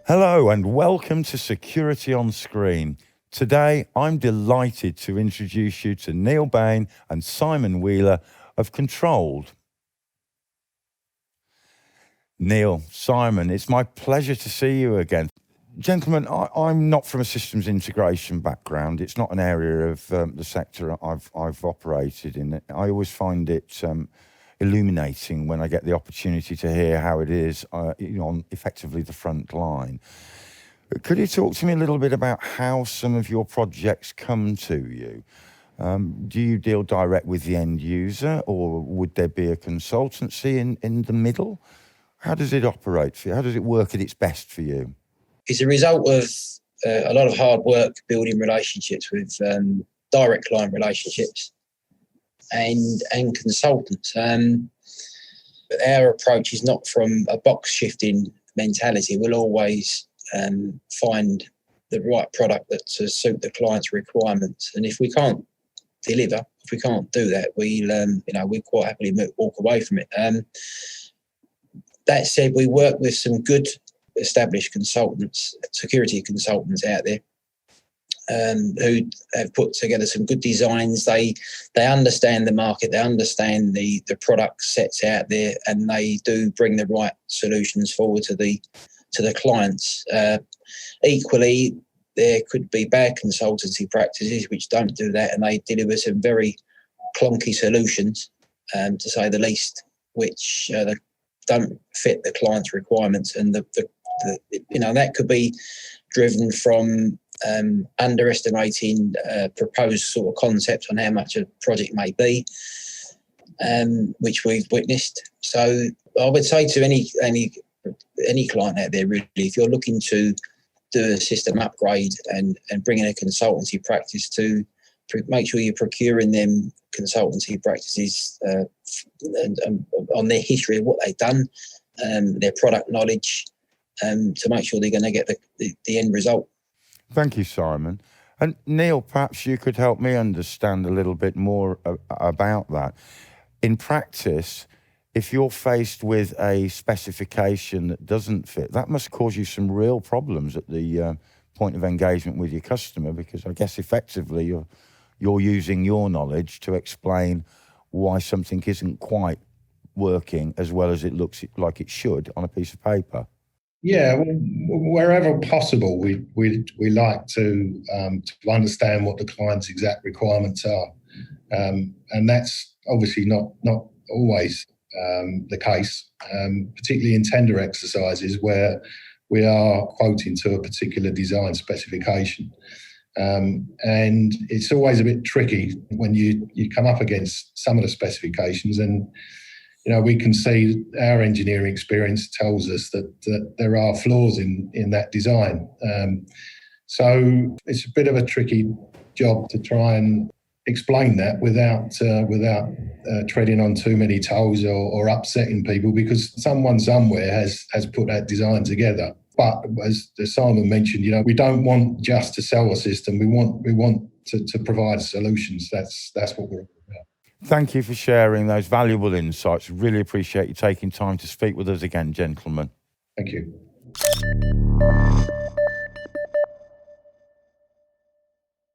Hello and welcome to Security on Screen. Today, I'm delighted to introduce you to Neil Bain and Simon Wheeler of Controlled. Neil, Simon, it's my pleasure to see you again. Gentlemen, I'm not from a systems integration background. It's not an area of the sector I've operated in. I always find it illuminating when I get the opportunity to hear how it is on effectively the front line. Could you talk to me a little bit about how some of your projects come to you? Do you deal direct with the end user, or would there be a consultancy in the middle? How does it operate for you? How does it work at its best for you? It's a result of a lot of hard work building relationships with direct client relationships and consultants. Our approach is not from a box shifting mentality. We'll always find the right product to suit the client's requirements. And if we can't deliver, if we can't do that, we'll quite happily walk away from it. That said, we work with some good established consultants, security consultants out there, who have put together some good designs. They understand the market, they understand the product sets out there, and they do bring the right solutions forward to the clients. Equally, there could be bad consultancy practices which don't do that, and they deliver some very clunky solutions, to say the least, which don't fit the client's requirements, and that could be driven from underestimating proposed sort of concepts on how much a project may be, which we've witnessed. So I would say to any client out there, really, if you're looking to do a system upgrade and bring in a consultancy practice, to make sure you're procuring them consultancy practices and on their history of what they've done, their product knowledge, to make sure they're going to get the end result. Thank you, Simon. And Neil, perhaps you could help me understand a little bit more about that. In practice, if you're faced with a specification that doesn't fit, that must cause you some real problems at the point of engagement with your customer, because I guess effectively you're using your knowledge to explain why something isn't quite working as well as it looks like it should on a piece of paper. Yeah, wherever possible, we like to understand what the client's exact requirements are, and that's obviously not always the case, particularly in tender exercises where we are quoting to a particular design specification, and it's always a bit tricky when you come up against some of the specifications, and we can see our engineering experience tells us that there are flaws in that design. So it's a bit of a tricky job to try and explain that without treading on too many toes or upsetting people, because someone somewhere has put that design together. But as Simon mentioned, we don't want just to sell a system. We want to provide solutions. That's what we're about. Thank you for sharing those valuable insights. Really appreciate you taking time to speak with us again, gentlemen. Thank you.